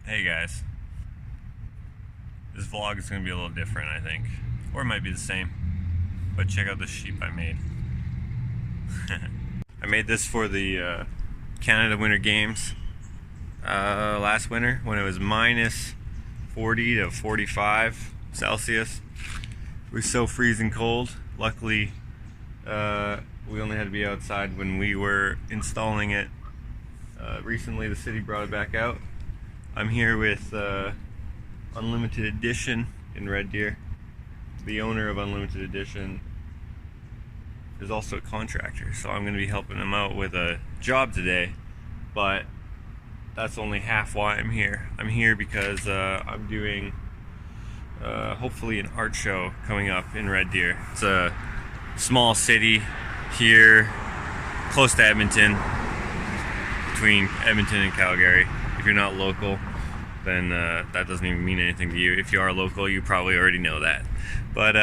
Hey guys, this vlog is going to be a little different, I think, or it might be the same, but check out the sheep I made. I made this for the Canada Winter Games last winter when it was minus 40 to 45 Celsius. It was so freezing cold. Luckily we only had to be outside when we were installing it. Recently the city brought it back out. I'm here with Unlimited Edition in Red Deer. The owner of Unlimited Edition is also a contractor, so I'm going to be helping him out with a job today, but that's only half why I'm here. I'm here because I'm doing hopefully an art show coming up in Red Deer. It's a small city here close to Edmonton, between Edmonton and Calgary. If you're not local, then that doesn't even mean anything to you. If you are local, you probably already know that. But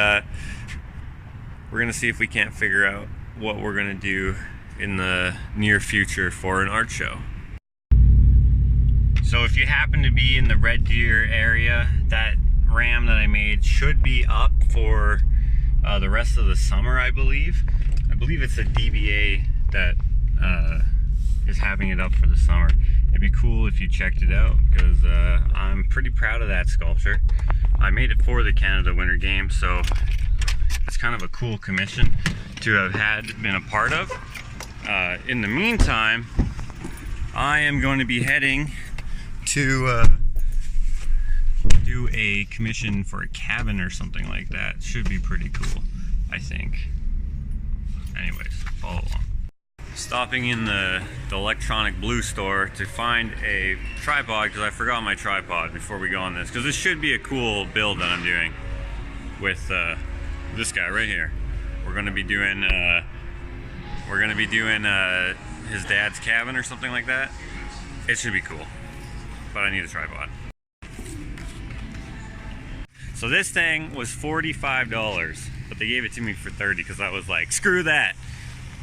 we're gonna see if we can't figure out what we're gonna do in the near future for an art show. So if you happen to be in the Red Deer area, that ram that I made should be up for the rest of the summer, I believe. I believe it's a DBA that is having it up for the summer. It'd be cool if you checked it out, because I'm pretty proud of that sculpture. I made it for the Canada Winter Games, so it's kind of a cool commission to have been a part of. In the meantime, I am going to be heading to do a commission for a cabin or something like that. Should be pretty cool, I think. Anyways, follow along. Stopping in the Electronic Blue store to find a tripod, because I forgot my tripod before we go on this, because this should be a cool build that I'm doing with this guy right here. We're gonna be doing his dad's cabin or something like that. It should be cool, but I need a tripod. So this thing was $45, but they gave it to me for $30 because I was like, screw that.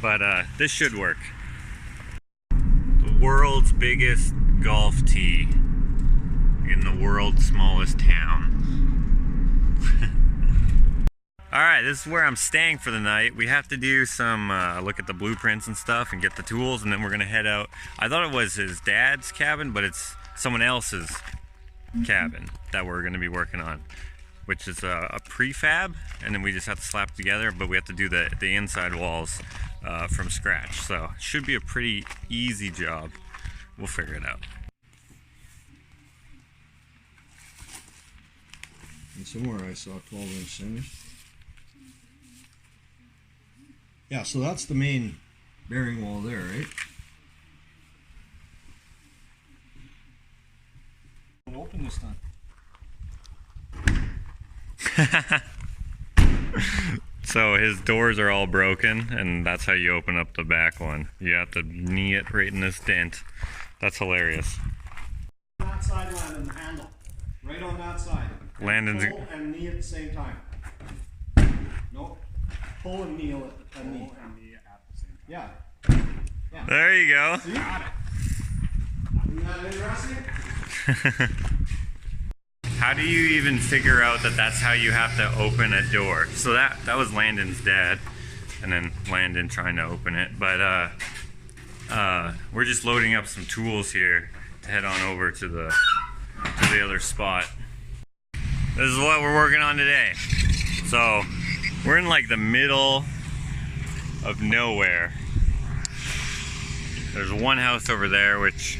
But this should work. The world's biggest golf tee in the world's smallest town. Alright, this is where I'm staying for the night. We have to do some look at the blueprints and stuff and get the tools, and then we're gonna head out. I thought it was his dad's cabin, but it's someone else's cabin that we're gonna be working on, which is a prefab, and then we just have to slap it together, but we have to do the inside walls from scratch. So it should be a pretty easy job. We'll figure it out. And somewhere I saw 12-inch centers. Yeah, so that's the main bearing wall there, right? I'll open this time. So his doors are all broken, and that's how you open up the back one. You have to knee it right in this dent. That's hilarious. On that side, Landon, the handle. Right on that side. Landon's... Pull and knee at the same time. Nope. Pull and kneel it. And knee. Pull and knee at the same time. Yeah. There you go. See? Got it. Isn't that interesting? How do you even figure out that that's how you have to open a door? So that was Landon's dad, and then Landon trying to open it. But we're just loading up some tools here to head on over to the other spot. This is what we're working on today. So we're in like the middle of nowhere. There's one house over there, which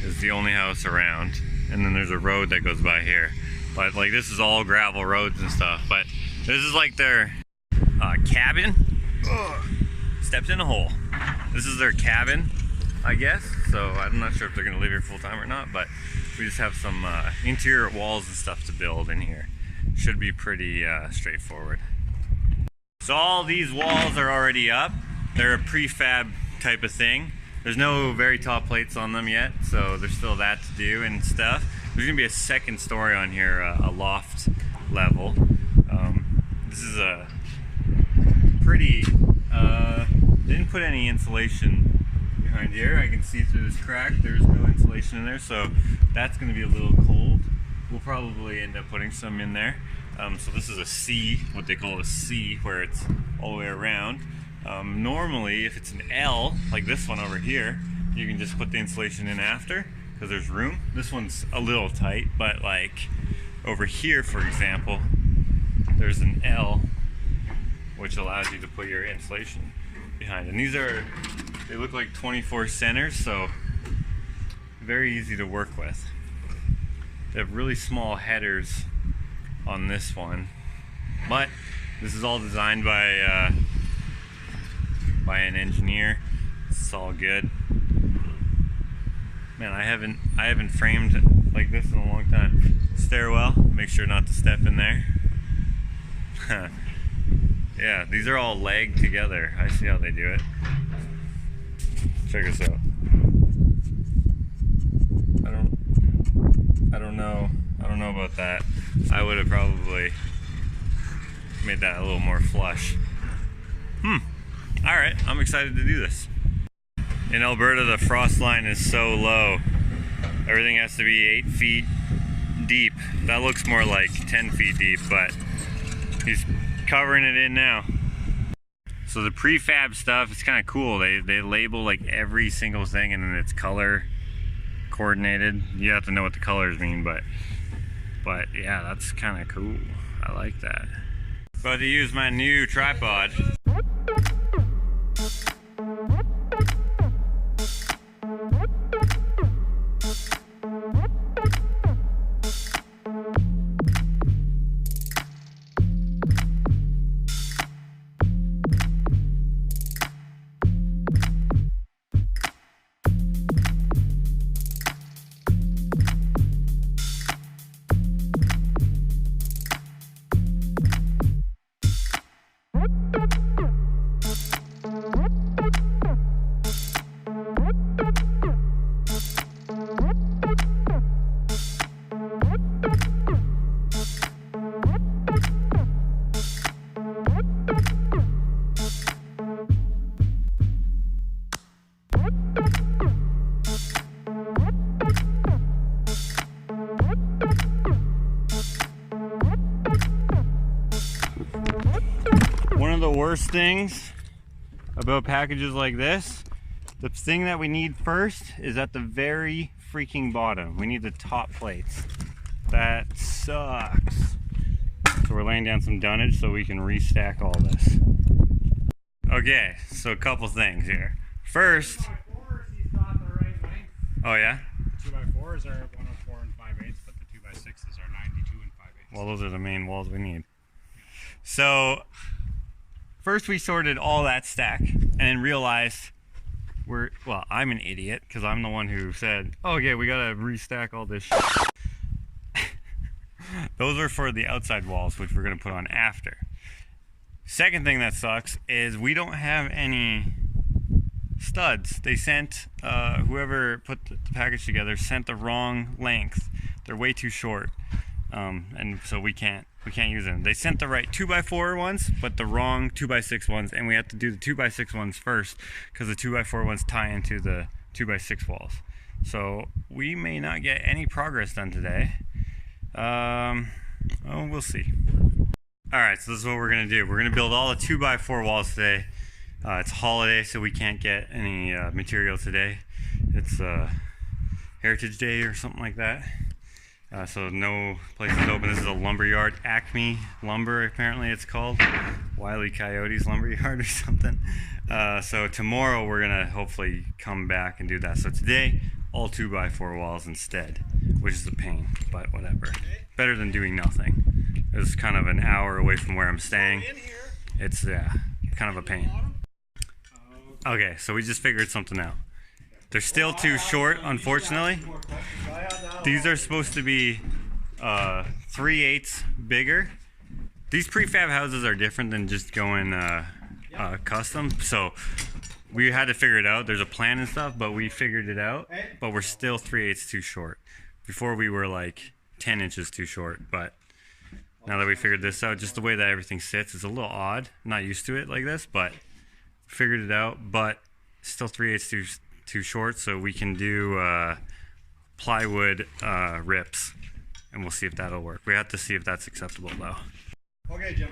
is the only house around. And then there's a road that goes by here. But like, this is all gravel roads and stuff. But this is like their cabin. Ugh. Stepped in a hole. This is their cabin, I guess. So I'm not sure if they're gonna live here full time or not, but we just have some interior walls and stuff to build in here. Should be pretty straightforward. So all these walls are already up. They're a prefab type of thing. There's no very tall plates on them yet, so there's still that to do and stuff. There's gonna be a second story on here, a loft level. This is a pretty, they didn't put any insulation behind here. I can see through this crack. There's no insulation in there, so that's going to be a little cold. We'll probably end up putting some in there. So this is a C, what they call a C, where it's all the way around. Normally, if it's an L, like this one over here, you can just put the insulation in after, because there's room. This one's a little tight, but like over here, for example, there's an L, which allows you to put your insulation behind. And they look like 24 centers, so very easy to work with. They have really small headers on this one, but this is all designed by an engineer. It's all good. Man, I haven't framed like this in a long time. Stairwell, make sure not to step in there. Yeah, these are all legged together. I see how they do it. Check this out. I don't know about that. I would have probably made that a little more flush. Alright, I'm excited to do this. In Alberta, the frost line is so low. Everything has to be 8 feet deep. That looks more like 10 feet deep, but he's covering it in now. So the prefab stuff, it's kind of cool. They label like every single thing, and then it's color coordinated. You have to know what the colors mean, but yeah, that's kind of cool. I like that. About to use my new tripod. One of the worst things about packages like this, the thing that we need first is at the very freaking bottom. We need the top plates. That sucks. So we're laying down some dunnage so we can restack all this. Okay, so a couple things here. First, 2x4s, he's got the right length. Oh yeah? The 2x4s are 104 and 5/8, but the 2x6s are 92 and 5/8. Well, those are the main walls we need. So first we sorted all that stack and realized well, I'm an idiot because I'm the one who said, oh, okay, we gotta restack all this shit. Those are for the outside walls, which we're gonna put on after. Second thing that sucks is we don't have any studs. They sent, whoever put the package together sent the wrong length. They're way too short, and so we can't use them. They sent the right 2x4 ones, but the wrong 2x6 ones, and we have to do the 2x6 ones first because the 2x4 ones tie into the 2x6 walls. So we may not get any progress done today. Well, we'll see. Alright, so this is what we're going to do. We're going to build all the 2x4 walls today. It's a holiday, so we can't get any material today. It's Heritage Day or something like that. So no place is open. This is a lumber yard. Acme Lumber, apparently it's called. Wile E. Coyote's lumber yard or something. So tomorrow we're going to hopefully come back and do that. So today, all 2x4 walls instead, which is a pain, but whatever. Better than doing nothing. It's kind of an hour away from where I'm staying. It's kind of a pain. Okay, so we just figured something out. They're still too short, unfortunately. These are supposed to be 3/8 bigger. These prefab houses are different than just going custom, so we had to figure it out. There's a plan and stuff, but we figured it out. But we're still 3/8 too short. Before we were like 10 inches too short, but now that we figured this out, just the way that everything sits is a little odd. I'm not used to it like this, but figured it out. But still 3/8 too short, so we can do plywood rips, and we'll see if that'll work. We have to see if that's acceptable though. Okay, Jim.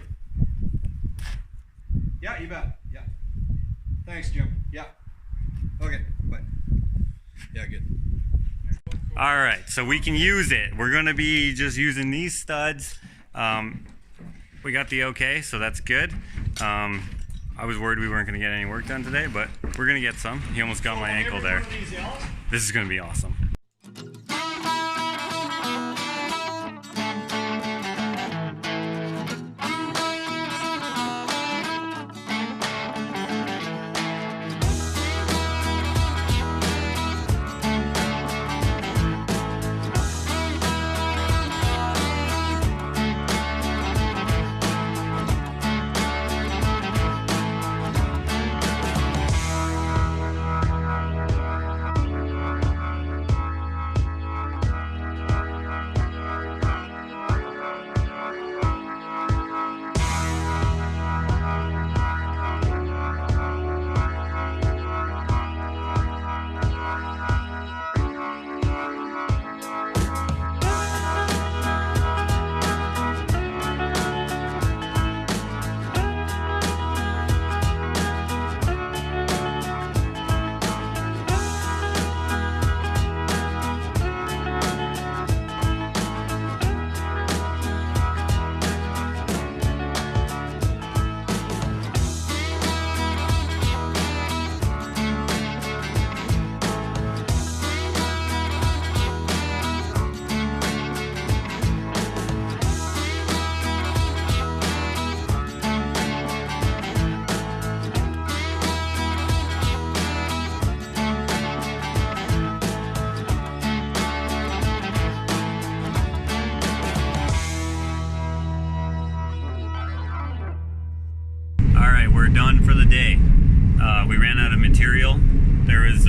Yeah, you bet. Yeah. Thanks, Jim. Yeah. Okay, bye. Yeah, good. All right, so we can use it. We're gonna be just using these studs. We got the okay, so that's good. I was worried we weren't gonna get any work done today, but we're gonna get some. He almost got my ankle there. This is gonna be awesome. We're done for the day. We ran out of material. There was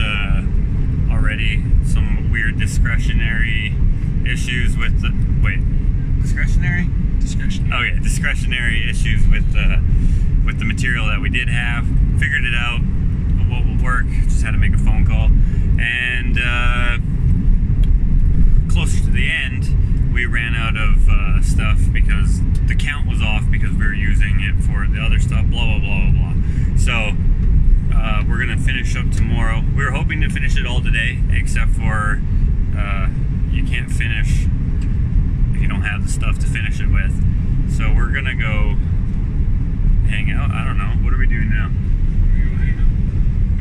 already some weird discretionary issues with the discretionary issues with the material that we did have. Figured it out what will work. Just had to make a phone call, and closer to the end we ran out of stuff because the count was off because we were using it for the other stuff, blah blah blah blah blah. So we're gonna finish up tomorrow. We were hoping to finish it all today, except for you can't finish if you don't have the stuff to finish it with. So we're gonna go hang out. I don't know. What are we doing now?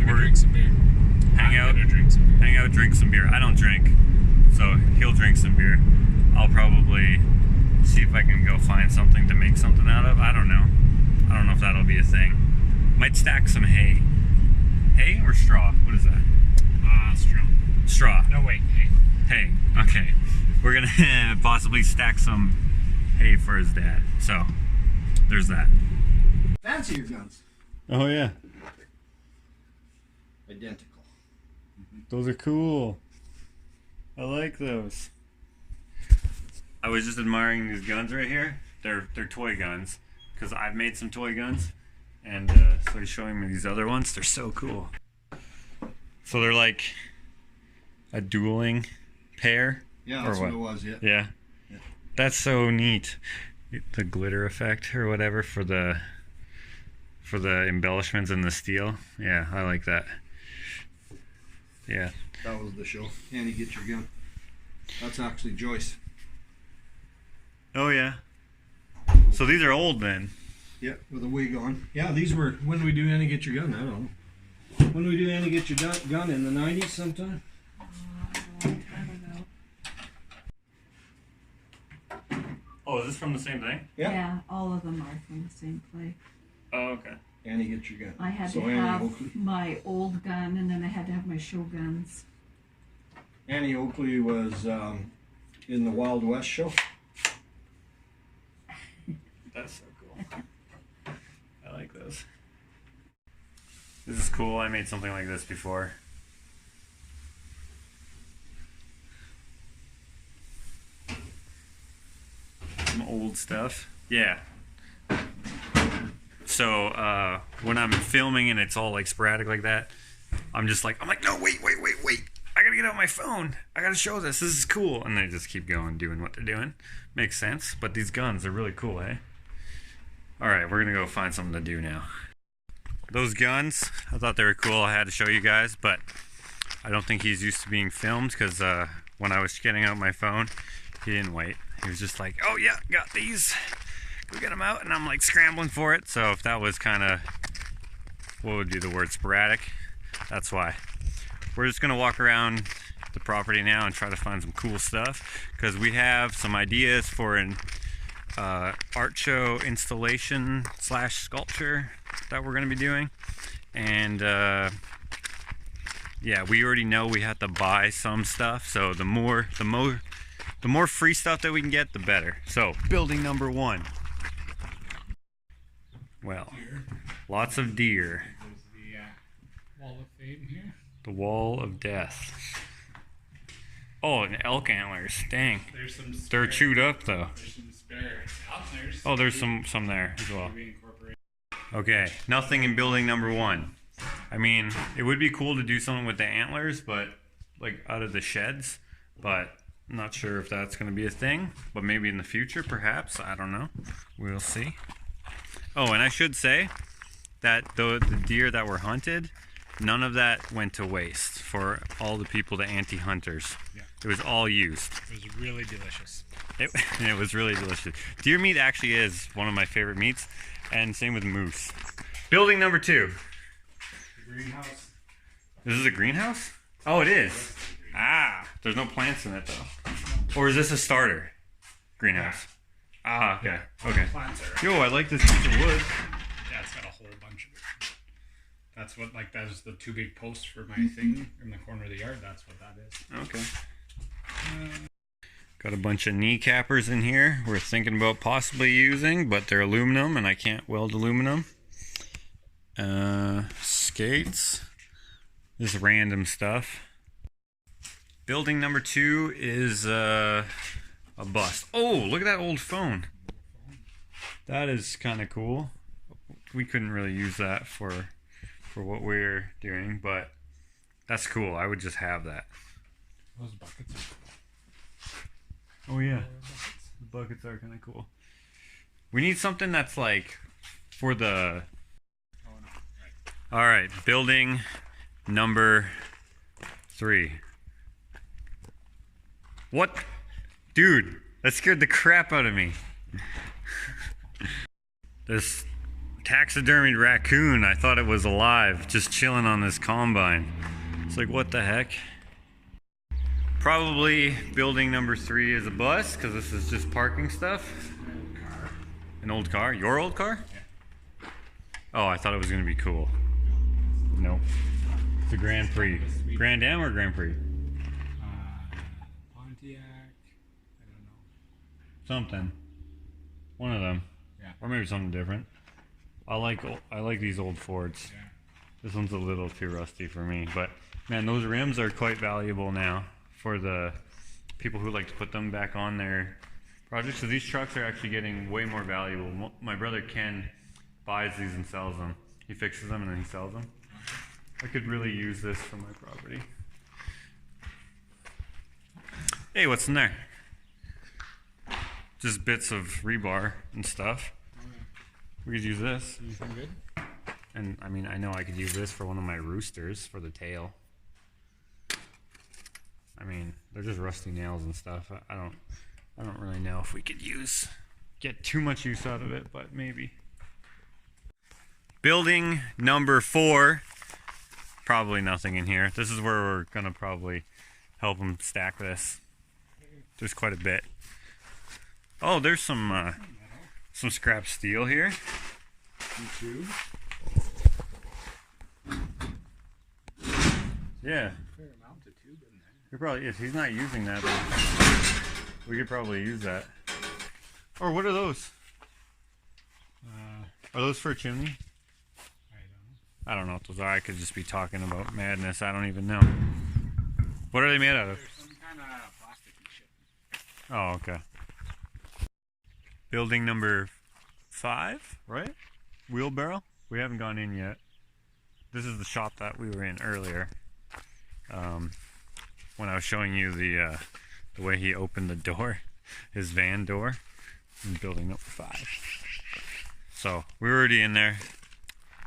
We're drink some beer. Hang out, drink some beer. I don't drink, so he'll drink some beer. I'll probably see if I can go find something to make something out of. I don't know. I don't know if that'll be a thing. Might stack some hay. Hay or straw? What is that? Straw. Straw. No, wait, hay. Hay. Okay. We're gonna possibly stack some hay for his dad. So, there's that. Fancy your guns. Oh yeah. Identical. Those are cool. I like those. I was just admiring these guns right here. They're toy guns because I've made some toy guns, and so he's showing me these other ones. They're so cool. So they're like a dueling pair. Yeah, that's what it was. Yeah. Yeah. That's so neat. The glitter effect or whatever for the embellishments in the steel. Yeah, I like that. Yeah. That was the show. Annie, get your gun. That's actually Joyce. Oh yeah. So these are old then. Yeah, with a wig on. Yeah, these were. When did we do Annie, get your gun? I don't know. When did we do Annie, get your gun? In the 90s sometime? Oh, is this from the same thing? Yeah, all of them are from the same place. Oh, okay. Annie, get your gun. I had So to Annie have Oakley. my old gun, and then I had to have my show guns. Annie Oakley was in the Wild West show. That's so cool. I like those. This is cool. I made something like this before. Some old stuff. Yeah. So when I'm filming and it's all like sporadic like that, I'm like, no, wait. I gotta get out my phone. I gotta show this. This is cool. And they just keep going, doing what they're doing. Makes sense. But these guns are really cool, eh? Alright, we're gonna go find something to do now. Those guns, I thought they were cool. I had to show you guys, but I don't think he's used to being filmed because when I was getting out my phone, he didn't wait. He was just like, oh yeah, got these. Go get them out. And I'm like scrambling for it. So if that was kind of, what would be the word, sporadic? That's why. We're just gonna walk around the property now and try to find some cool stuff because we have some ideas for an art show installation / sculpture that we're gonna be doing. And yeah, we already know we have to buy some stuff, so the more free stuff that we can get, the better. So building number 1. Well, lots of deer. There's the wall of fame here. The wall of death. Oh, and elk antlers. Dang. There's some They're chewed up though. There's some spare antlers. Oh, there's some there as well. Maybe incorporate. Okay, nothing in building number 1. I mean, it would be cool to do something with the antlers, but like out of the sheds, but I'm not sure if that's going to be a thing, but maybe in the future, perhaps. I don't know. We'll see. Oh, and I should say that the deer that were hunted, none of that went to waste for all the people, the anti-hunters. Yeah. It was all used. It was really delicious. It was really delicious. Deer meat actually is one of my favorite meats, and same with moose. Building number 2. The greenhouse. This is a greenhouse? Oh, it is. Ah, there's no plants in it though. Or is this a starter greenhouse? Ah, okay. Okay. Plants are. Yo, I like this piece of wood. Yeah, it's got a whole bunch of it. That's what, like, that's the 2 big posts for my thing in the corner of the yard. That's what that is. Okay. Got a bunch of kneecappers in here we're thinking about possibly using, but they're aluminum and I can't weld aluminum. Skates. Just random stuff. Building number 2 is a bust. Oh, look at that old phone. That is kind of cool. We couldn't really use that for what we're doing, but that's cool. I would just have that. Those buckets are Oh yeah, the buckets are kind of cool. We need something that's like for the... Oh no, right. Alright, building number 3. What? Dude, that scared the crap out of me. This taxidermied raccoon, I thought it was alive, just chilling on this combine. It's like, what the heck? Probably building number 3 is a bus, because this is just parking stuff. An old car? Your old car? Yeah. Oh, I thought it was going to be cool. Nope. It's a Grand Prix. Grand Am or Grand Prix? Pontiac. I don't know. Something. One of them. Yeah. Or maybe something different. I like these old Fords. Yeah. This one's a little too rusty for me, but man, those rims are quite valuable now for the people who like to put them back on their projects. So these trucks are actually getting way more valuable. My brother Ken buys these and sells them. He fixes them and then he sells them. I could really use this for my property. Hey, what's in there? Just bits of rebar and stuff. We could use this. Anything good? And I mean, I know I could use this for one of my roosters for the tail. I mean, they're just rusty nails and stuff. I don't really know if we could get too much use out of it, but maybe. Building number 4. Probably nothing in here. This is where we're gonna probably help them stack this. There's quite a bit. Oh, there's some scrap steel here. YouTube. Yeah. Fair amount of tube in there. He probably is. He's not using that, but we could probably use that. Or what are those? Are those for a chimney? I don't know what those are. I could just be talking about madness. I don't even know. What are they made out of? There's some kind of plasticky shit. Oh, okay. Building number 5, right? Wheelbarrow? We haven't gone in yet. this is the shop that we were in earlier. When I was showing you the way he opened the door, his van door, in building number 5. So we're already in there.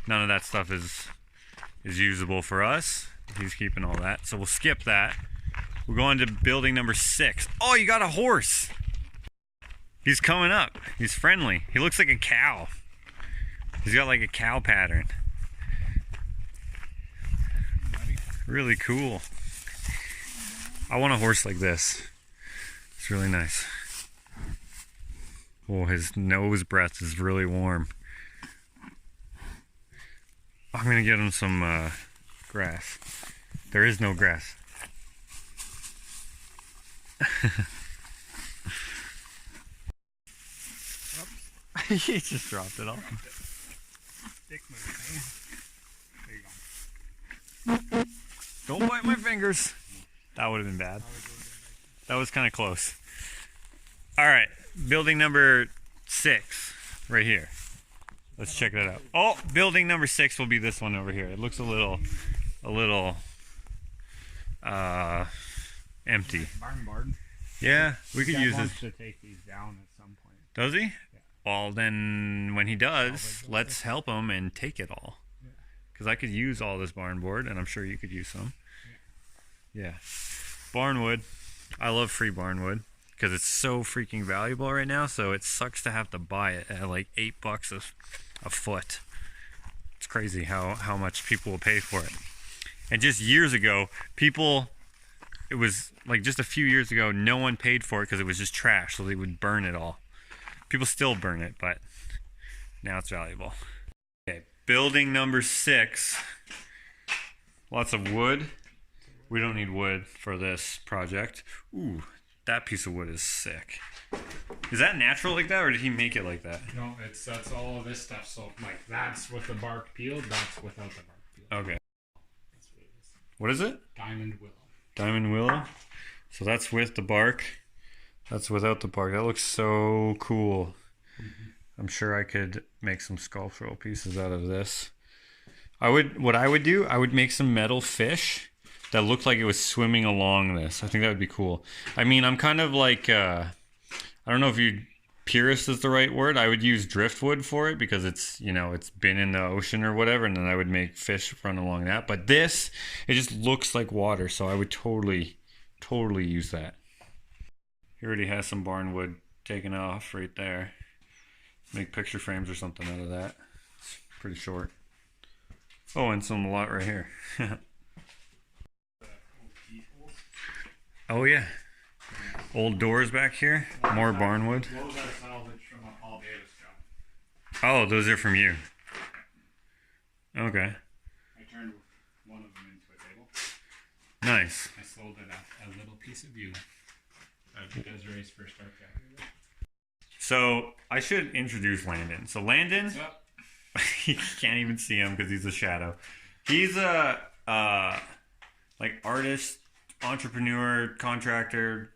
None of that stuff is usable for us. He's keeping all that, so we'll skip that. We're going to building number 6. Oh, you got a horse. He's coming up. He's friendly. He looks like a cow. He's got like a cow pattern. Really cool. I want a horse like this. It's really nice. Oh, his nose breath is really warm. I'm gonna get him some grass. There is no grass. He just dropped it off. Dick move, man. There you go. Don't bite my fingers. That would have been bad. That was kind of close. All right, building number 6, right here. Let's check that out. Oh, building number 6 will be this one over here. It looks a little empty. Barn. Yeah, we could use wants this. to take these down at some point. Does he? Well, then when he does, let's help him and take it all. Because I could use all this barn board, and I'm sure you could use some. Yeah. Barn wood. I love free barn wood because it's so freaking valuable right now, so it sucks to have to buy it at like $8 a foot. It's crazy how much people will pay for it. And just years ago, it was like just a few years ago, no one paid for it because it was just trash, so they would burn it all. People still burn it, but now it's valuable. Okay, building number 6. Lots of wood. We don't need wood for this project. Ooh, that piece of wood is sick. Is that natural like that, or did he make it like that? No, that's all of this stuff. So like that's with the bark peeled. That's without the bark peeled. Okay. That's what it is. What is it? Diamond willow. Diamond willow. So that's with the bark. That's without the bark. That looks so cool. I'm sure I could make some sculptural pieces out of this. What I would do, I would make some metal fish that looked like it was swimming along this. I think that would be cool. I mean, I'm kind of like, I don't know if purist is the right word. I would use driftwood for it because it's, it's been in the ocean or whatever, and then I would make fish run along that. But this, it just looks like water, so I would totally use that. He already has some barn wood taken off right there. Make picture frames or something out of that. It's pretty short. Oh, and some lot right here. Oh yeah. Old doors back here. More barn wood. Those are salvage from a Paul Davis job. Oh, those are from you. Okay. I turned one of them into a table. Nice. I sold it at a little piece of view. Desiree's first art gallery. So I should introduce Landon. So Landon, What's up? you can't even see him because he's a shadow. He's a like artist, entrepreneur, contractor,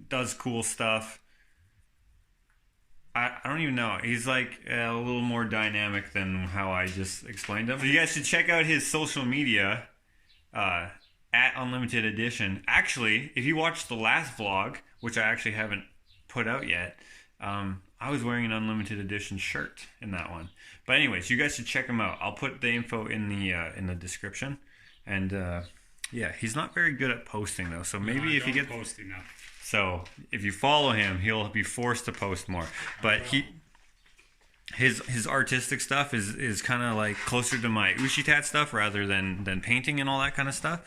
does cool stuff. I don't even know. He's like a little more dynamic than how I just explained him. So you guys should check out his social media at Unlimited Edition. Actually, if you watched the last vlog, which I actually haven't put out yet, I was wearing an Unlimited Edition shirt in that one. But anyways, you guys should check him out. I'll put the info in the description. And yeah, he's not very good at posting though. So maybe if you get posting enough. So if you follow him, he'll be forced to post more. But his artistic stuff is kind of like closer to my Ushitat stuff rather than painting and all that kind of stuff.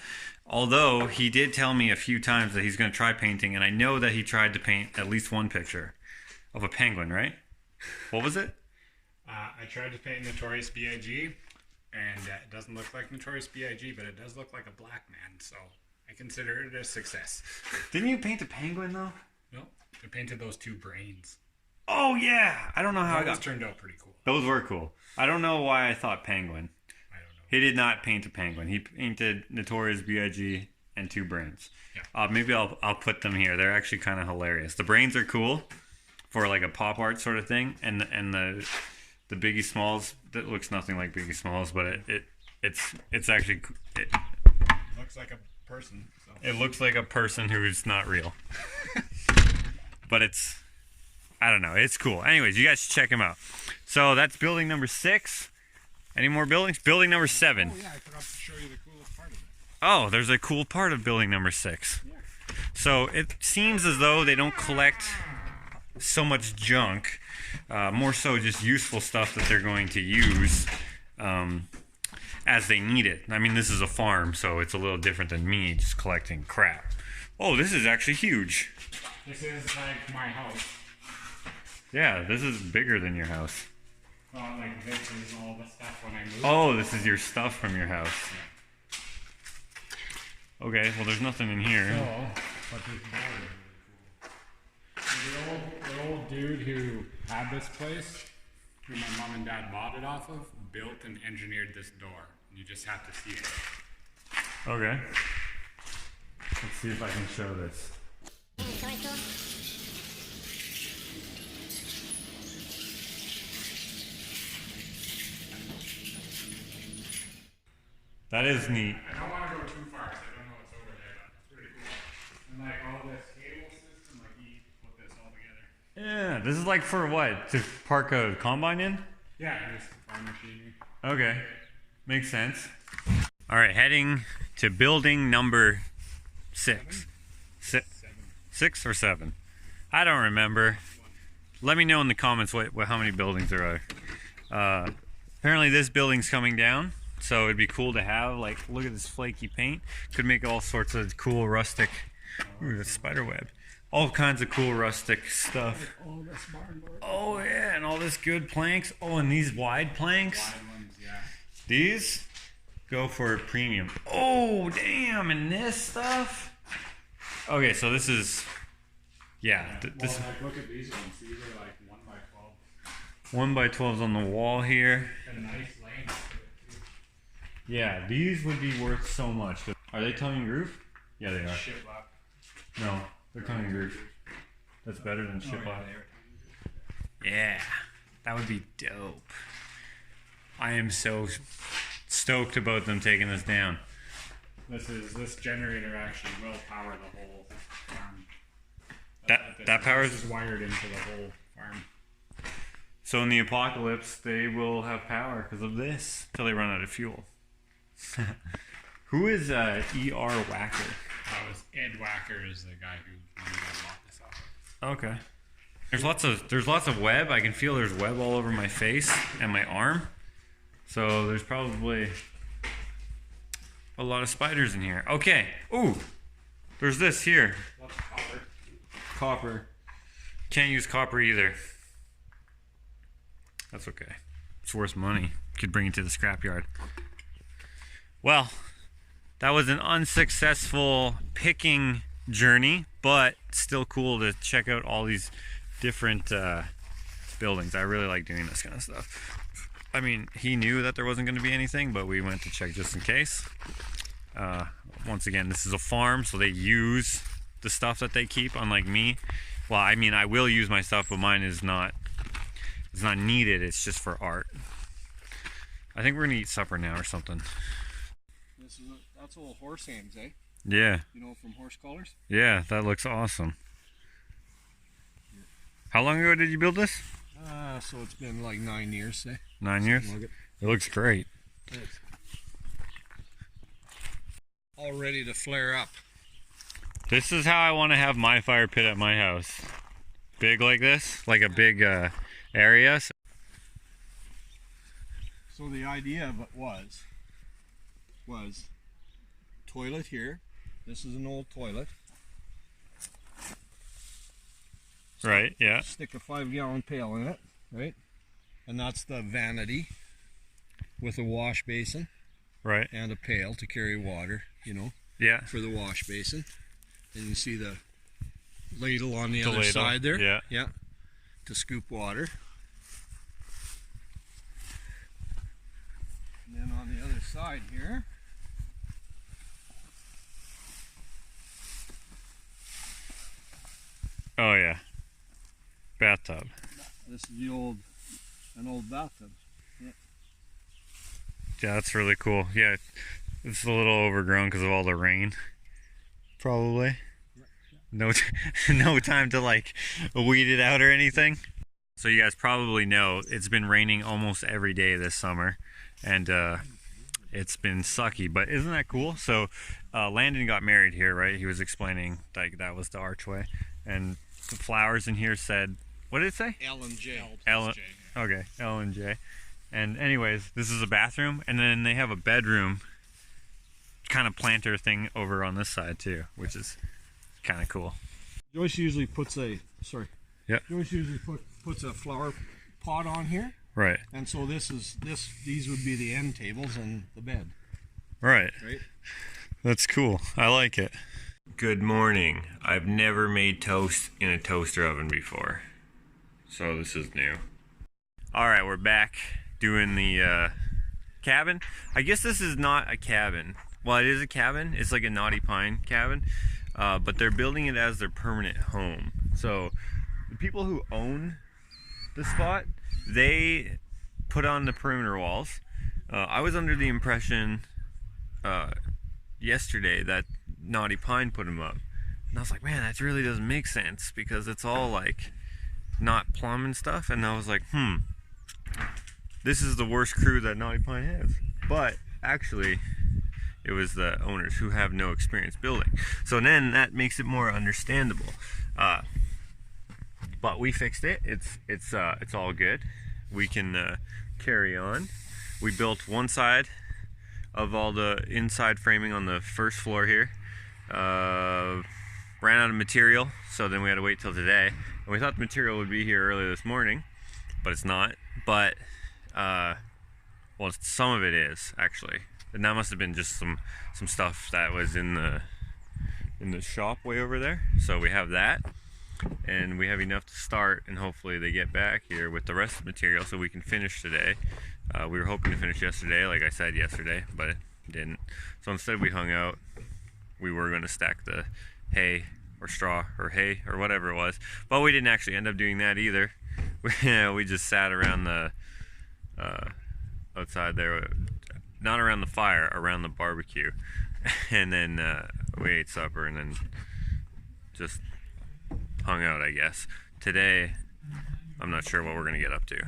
Although he did tell me a few times that he's going to try painting, and I know that he tried to paint at least one picture of a penguin, right? What was it? I tried to paint Notorious B.I.G. and it doesn't look like Notorious B.I.G., but it does look like a black man, so I consider it a success. Didn't you paint a penguin though? No, I painted those 2 brains. Oh yeah, I don't know how Those turned out pretty cool. Those were cool. I don't know why I thought penguin. I don't know. He did not paint a penguin. He painted Notorious B.I.G. and 2 brains. Yeah. Maybe I'll put them here. They're actually kind of hilarious. The brains are cool for like a pop art sort of thing, and the the Biggie Smalls. That looks nothing like Biggie Smalls, but it's actually Looks like a person. So. it looks like a person who's not real. But it's, I don't know, it's cool. Anyways, you guys should check him out. So that's building number 6. Any more buildings? Building number 7. Oh yeah, I forgot to show you the coolest part of it. Oh, there's a cool part of building number 6. So it seems as though they don't collect so much junk, more so just useful stuff that they're going to use as they need it. I mean, this is a farm, so it's a little different than me just collecting crap. Oh, this is actually huge. This is like my house. Yeah, this is bigger than your house. Well, like this is all the stuff when I moved. Oh, this is your stuff from your house. Okay, well there's nothing in here. Oh, but this door is really cool. The old dude who had this place, who my mom and dad bought it off of, built and engineered this door. You just have to see it. Okay. Let's see if I can show this. That is neat. I don't want to go too far because I don't know what's over there, but it's pretty cool. And like all this cable system, like he put this all together. Yeah, this is like for what? To park a combine in? Yeah, just farm machinery. Okay, makes sense. All right, heading to building number 6. 6 or 7? I don't remember. Let me know in the comments how many buildings there are. Apparently this building's coming down, so it'd be cool to have. Like, look at this flaky paint. Could make all sorts of cool rustic. Ooh, that's spider web. All kinds of cool rustic stuff. Oh yeah, and all this good planks. Oh, and these wide planks. Wide ones, yeah. These go for a premium. Oh damn, and this stuff. Okay, so this is, yeah. This Well, like look at these ones. These are like 1 by 12. 1 by 12s on the wall here. Got a nice length to it too. Yeah, these would be worth so much. Are they tongue and groove? Yeah, they are. Shiplap. No, they're tongue and groove. That's better than shiplap. Oh, yeah, Yeah, that would be dope. I am so stoked about them taking this down. This generator actually will power the whole farm. That powers. This is wired into the whole farm. So in the apocalypse, they will have power because of this till they run out of fuel. Who is E.R. Wacker? That was Ed Wacker is the guy who bought this off. Okay. There's lots of web. I can feel there's web all over my face and my arm. So there's probably a lot of spiders in here. Okay. Ooh. There's this here. What's copper? Copper. Can't use copper either. That's okay. It's worth money. Could bring it to the scrapyard. Well, that was an unsuccessful picking journey, but still cool to check out all these different buildings. I really like doing this kind of stuff. I mean, he knew that there wasn't going to be anything, but we went to check just in case. Once again, this is a farm, so they use the stuff that they keep, unlike me. Well, I mean, I will use my stuff, but mine is not. It's not needed. It's just for art. I think we're gonna eat supper now or something. That's old horse hams, eh? Yeah. You know, from horse collars. Yeah, that looks awesome. How long ago did you build this? So it's been like 9 years, eh? 9 years? Like it. It looks great. It's all ready to flare up. This is how I want to have my fire pit at my house. Big like this, like a big area. So the idea of it was toilet here. This is an old toilet. Right, yeah. Stick a 5-gallon pail in it, right? And that's the vanity with a wash basin Right. and a pail to carry water, you know, Yeah. for the wash basin. And you see the ladle on the The other ladle, side there. yeah. Yeah. To scoop water. And then on the other side here, Oh yeah. Bathtub. this is the old an old bathtub. Yeah, that's really cool. Yeah, it's a little overgrown because of all the rain. Probably. No, no time to like weed it out or anything. So you guys probably know it's been raining almost every day this summer, and it's been sucky. But isn't that cool? So Landon got married here, right? He was explaining like that was the archway, and the flowers in here said, what did it say? L and J. Okay, L and J. And anyways, this is a bathroom, and then they have a bedroom kind of planter thing over on this side too, which is kind of cool. Joyce usually puts a Joyce usually puts a flower pot on here, Right. and so these would be the end tables and the bed. Right. Right. That's cool. I like it. Good morning. I've never made toast in a toaster oven before, so this is new. All right, we're back doing the cabin. I guess this is not a cabin. Well, it is a cabin. It's like a Naughty Pine cabin, but they're building it as their permanent home. So the people who own the spot, they put on the perimeter walls. I was under the impression yesterday that Naughty Pine put them up, and I was like, man, that really doesn't make sense because it's all like not plumb and stuff. And I was like, this is the worst crew that Naughty Pine has. But actually, it was the owners who have no experience building. So then that makes it more understandable. But we fixed it. It's all good. We can carry on. We built one side of all the inside framing on the first floor here. Ran out of material, so then we had to wait till today. And we thought the material would be here early this morning, but it's not. But well, some of it is actually, and that must have been just some stuff that was in the shop way over there. So we have that, and we have enough to start, and hopefully they get back here with the rest of the material so we can finish today. We were hoping to finish yesterday, like I said yesterday, but it didn't. So instead we hung out. We were going to stack the hay or straw or hay or whatever it was, but we didn't actually end up doing that either. We just sat around the outside there, not around the fire, around the barbecue, and then we ate supper and then just hung out, I guess. Today, I'm not sure what we're gonna get up to.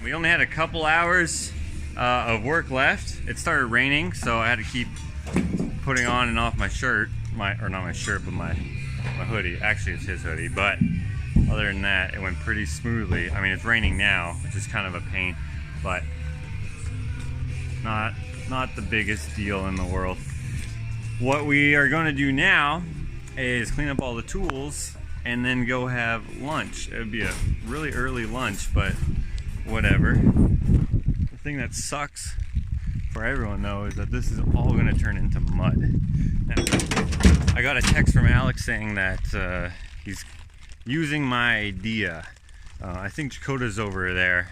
We only had a couple hours of work left. It started raining, so I had to keep putting on and off my shirt, or not my shirt, but my hoodie. Actually, it's his hoodie, but other than that, it went pretty smoothly. I mean, it's raining now, which is kind of a pain, but not the biggest deal in the world. What we are going to do now is clean up all the tools and then go have lunch. It would be a really early lunch, but whatever. The thing that sucks for everyone though is that this is all going to turn into mud. Now, I got a text from Alex saying that he's using my idea. I think Dakota's over there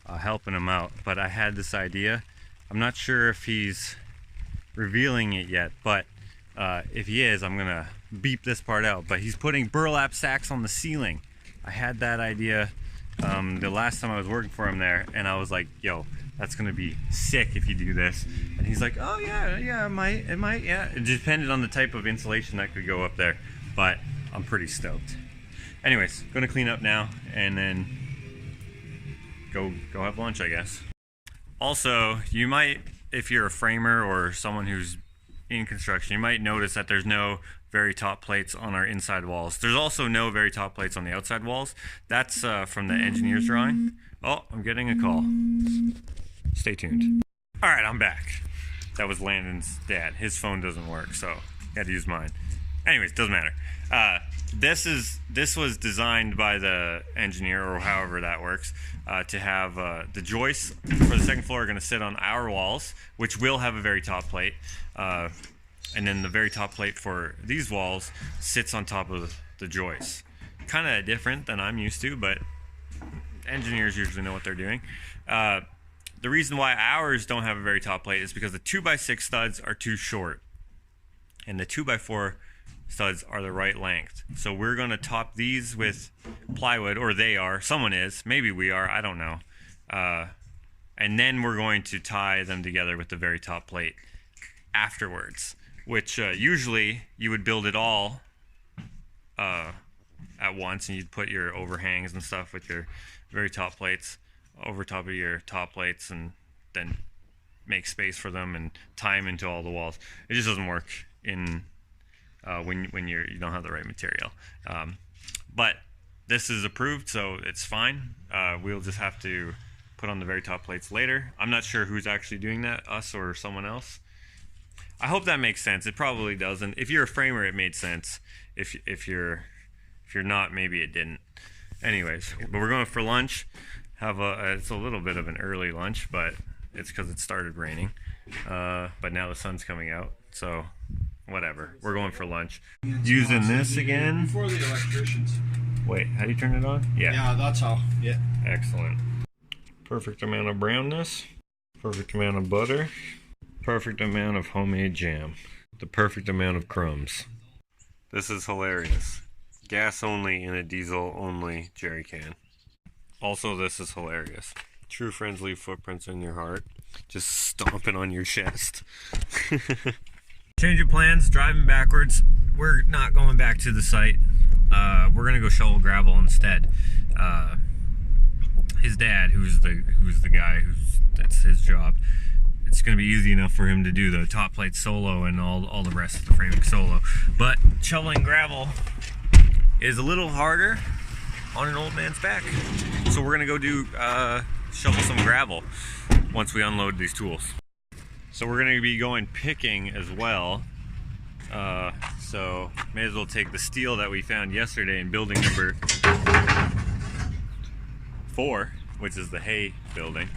helping him out, but I had this idea. I'm not sure if he's revealing it yet, but if he is, I'm gonna beep this part out. But he's putting burlap sacks on the ceiling. I had that idea the last time I was working for him there, and I was like, yo, that's gonna be sick if you do this. And he's like, oh yeah, it might, yeah. It depended on the type of insulation that could go up there, but I'm pretty stoked. Anyways, gonna clean up now and then go have lunch, I guess. Also, you might, if you're a framer or someone who's in construction, you might notice that there's no very top plates on our inside walls. There's also no very top plates on the outside walls. That's from the engineer's drawing. Oh, I'm getting a call. Stay tuned. All right, I'm back. That was Landon's dad. His phone doesn't work, so I had to use mine. Anyways, doesn't matter. This was designed by the engineer, or however that works, to have the joists for the second floor are going to sit on our walls, which will have a very top plate, and then the very top plate for these walls sits on top of the joists. Kind of different than I'm used to, but engineers usually know what they're doing. The reason why ours don't have a very top plate is because the 2x6 studs are too short, and the 2x4 studs are the right length. So we're going to top these with plywood, or they are. Someone is. Maybe we are. I don't know. And then we're going to tie them together with the very top plate afterwards, which usually you would build it all at once, and you'd put your overhangs and stuff with your very top plates over top of your top plates, and then make space for them and tie them into all the walls. It just doesn't work in when you don't have the right material. But this is approved, so it's fine. We'll just have to put on the very top plates later. I'm not sure who's actually doing that, us or someone else. I hope that makes sense. It probably doesn't. If you're a framer, it made sense. If you're not, maybe it didn't. Anyways, but we're going for lunch. It's a little bit of an early lunch, but it's because it started raining. But now the sun's coming out, so whatever. We're going for lunch. Using this again. Before the electricians. Wait, how do you turn it on? Yeah. Yeah, that's how. Yeah. Excellent. Perfect amount of brownness. Perfect amount of butter. Perfect amount of homemade jam. The perfect amount of crumbs. This is hilarious. Gas only in a diesel only jerry can. Also, this is hilarious. True friends leave footprints in your heart. Just stomping on your chest. Change of plans, driving backwards. We're not going back to the site. We're gonna go shovel gravel instead. His dad, who's the guy that's his job, it's gonna be easy enough for him to do the top plate solo and all the rest of the framing solo. But shoveling gravel is a little harder on an old man's back. So we're gonna go do shovel some gravel once we unload these tools. So we're gonna be going picking as well. So may as well take the steel that we found yesterday in building number 4, which is the hay building.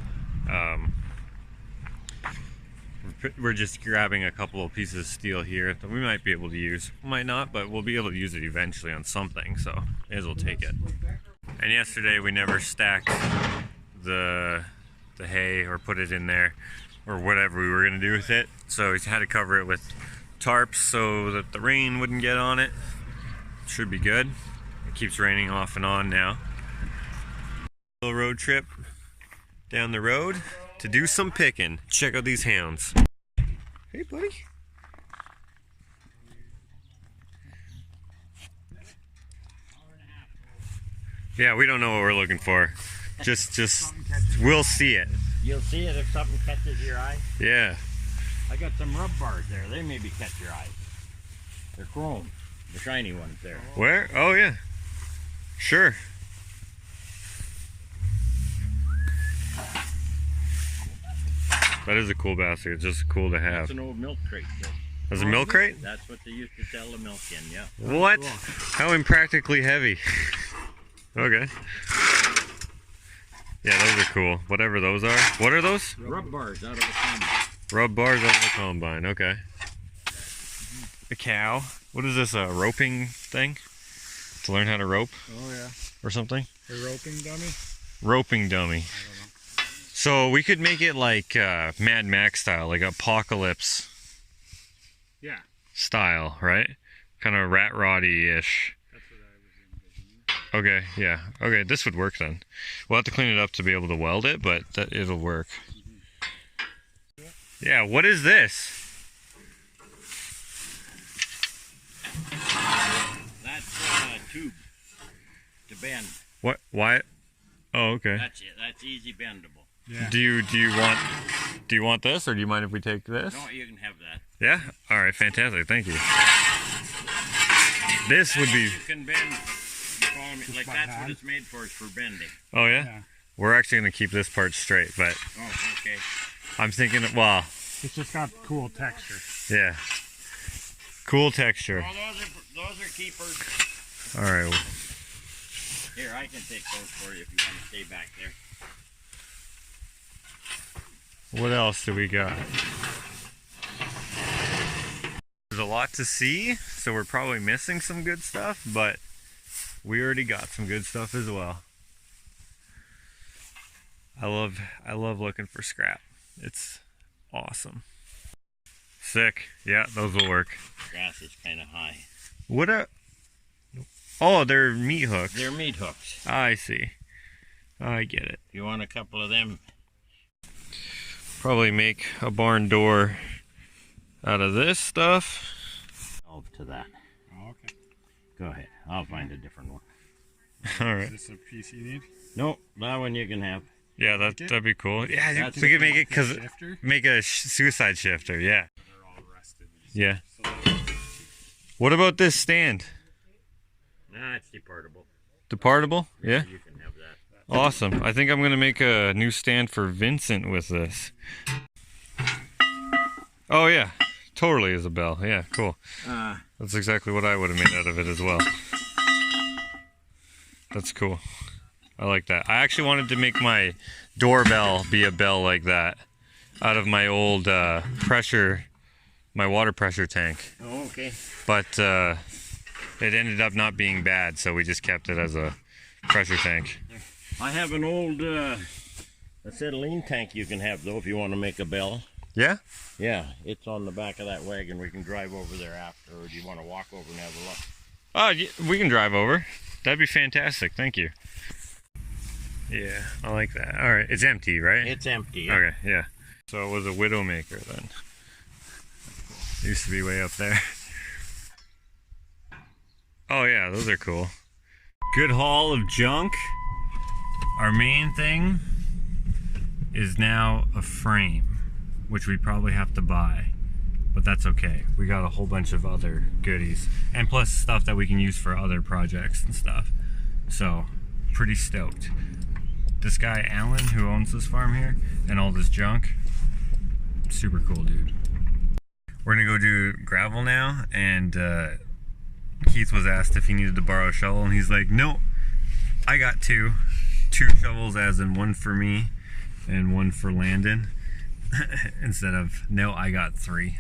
We're just grabbing a couple of pieces of steel here that we might be able to use. Might not, but we'll be able to use it eventually on something, so may as well take it. And yesterday we never stacked the hay or put it in there or whatever we were gonna do with it. So we had to cover it with tarps so that the rain wouldn't get on it. Should be good. It keeps raining off and on now. Little road trip down the road to do some picking. Check out these hounds. Hey, buddy. Yeah, we don't know what we're looking for. Just we'll see it. You'll see it if something catches your eye. Yeah. I got some rub bars there. They maybe catch your eye. They're chrome. The shiny ones there. Where? Oh, yeah. Sure. That is a cool basket. It's just cool to have. That's an old milk crate. That's a milk crate? That's what they used to sell the milk in, yeah. What? How impractically heavy. Okay. Yeah, those are cool. Whatever those are. What are those? Rub bars out of a combine. Rub bars out of the combine. Okay. A cow. What is this? A roping thing? To learn how to rope? Oh yeah. Or something? A roping dummy? Roping dummy. So we could make it like Mad Max style, like Apocalypse Yeah. style, right? Kind of rat roddy-ish. That's what I was envisioning. Okay, yeah. Okay, this would work then. We'll have to clean it up to be able to weld it, but it'll work. Yeah, what is this? That's a tube to bend. What? Why? Oh, okay. That's it. That's easy bendable. Yeah. Do you want this, or do you mind if we take this? No, you can have that. Yeah? Alright, fantastic. Thank you. This would be... You can bend. Like that's what it's made for, is for bending. Oh, yeah? Yeah. We're actually going to keep this part straight, but Oh, okay. I'm thinking, well, It's just got cool texture. yeah. Cool texture. Oh, those are keepers. Alright. Here, I can take those for you if you want to stay back there. What else do we got? There's a lot to see, so we're probably missing some good stuff, but we already got some good stuff as well. I love looking for scrap. It's awesome. Sick. Yeah, those will work. Grass is kind of high. What a... Oh, they're meat hooks. They're meat hooks. I see. I get it. If you want a couple of them, Probably make a barn door out of this stuff. I'll to that. Oh, okay. Go ahead. I'll find a different one. Alright. Is this a piece you need? No, that one you can have. Yeah, that'd be cool. Yeah, That's we could make it because Shifter? make a suicide shifter. Yeah, They're all rusted. yeah. What about this stand? Nah, it's deportable. Departable? Yeah. You can have that. Awesome. I think I'm gonna make a new stand for Vincent with this. Oh yeah, totally, Isabel. Yeah, cool. That's exactly what I would have made out of it as well. That's cool. I like that. I actually wanted to make my doorbell be a bell like that out of my old my water pressure tank. Oh, okay. But it ended up not being bad, so we just kept it as a pressure tank. I have an old acetylene tank you can have, though, if you want to make a bell. Yeah? Yeah, it's on the back of that wagon. We can drive over there after, or do you want to walk over and have a look? Oh, we can drive over. That'd be fantastic. Thank you. Yeah, I like that. All right, it's empty, right? It's empty. Yeah. Okay, yeah. So it was a Widowmaker then. It used to be way up there. Oh yeah, those are cool. Good haul of junk. Our main thing is now a frame, which we probably have to buy, but that's okay. We got a whole bunch of other goodies, and plus stuff that we can use for other projects and stuff. So, pretty stoked. This guy, Alan, who owns this farm here, and all this junk, super cool dude. We're gonna go do gravel now, and Keith was asked if he needed to borrow a shovel, and he's like, no, I got two shovels, as in one for me and one for Landon, instead of, no, I got three.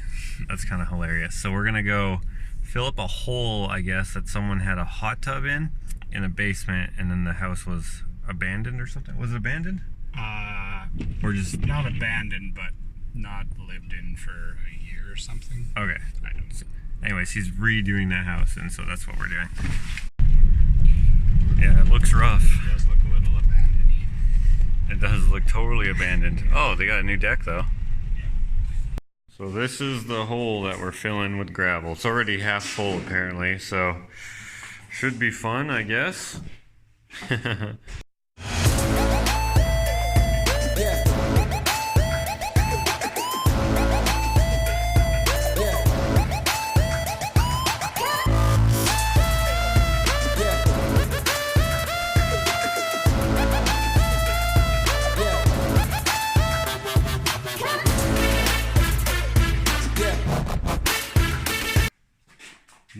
That's kind of hilarious. So we're gonna go fill up a hole, I guess, that someone had a hot tub in a basement, and then the house was abandoned or something. Was it abandoned? Or just Not abandoned, but not lived in for a year or something. okay. Anyways, he's redoing that house, and so that's what we're doing. Yeah, it looks rough. It does look a little abandoned. It does look totally abandoned. Oh, they got a new deck though. So this is the hole that we're filling with gravel. It's already half full apparently, so should be fun, I guess.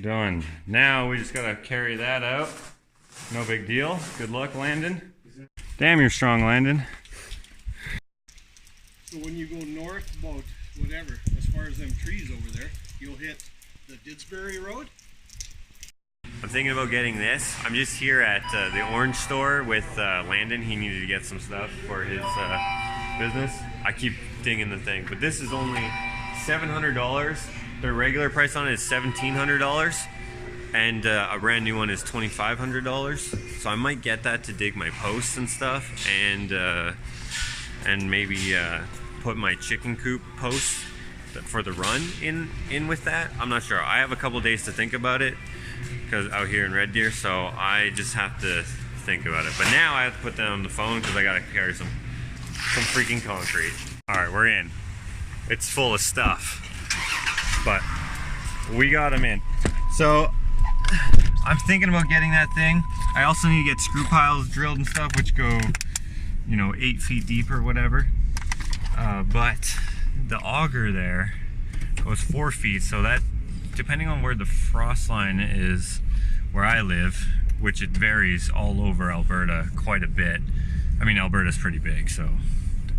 Done. Now we just gotta carry that out. No big deal. Good luck, Landon. Damn, you're strong, Landon. So when you go north about whatever, as far as them trees over there, you'll hit the Didsbury Road. I'm thinking about getting this. I'm just here at the orange store with Landon. He needed to get some stuff for his business. I keep dinging the thing, but this is only $700. Their regular price on it is $1,700, and a brand new one is $2,500. So I might get that to dig my posts and stuff, and maybe put my chicken coop posts for the run in with that. I'm not sure. I have a couple days to think about it because out here in Red Deer, so I just have to think about it. But now I have to put that on the phone because I gotta carry some some freaking concrete. All right, we're in. It's full of stuff, but we got them in. So I'm thinking about getting that thing. I also need to get screw piles drilled and stuff, which go, you know, 8 feet deep or whatever. But the auger there goes 4 feet, so that, depending on where the frost line is where I live, which it varies all over Alberta quite a bit. I mean, Alberta's pretty big, so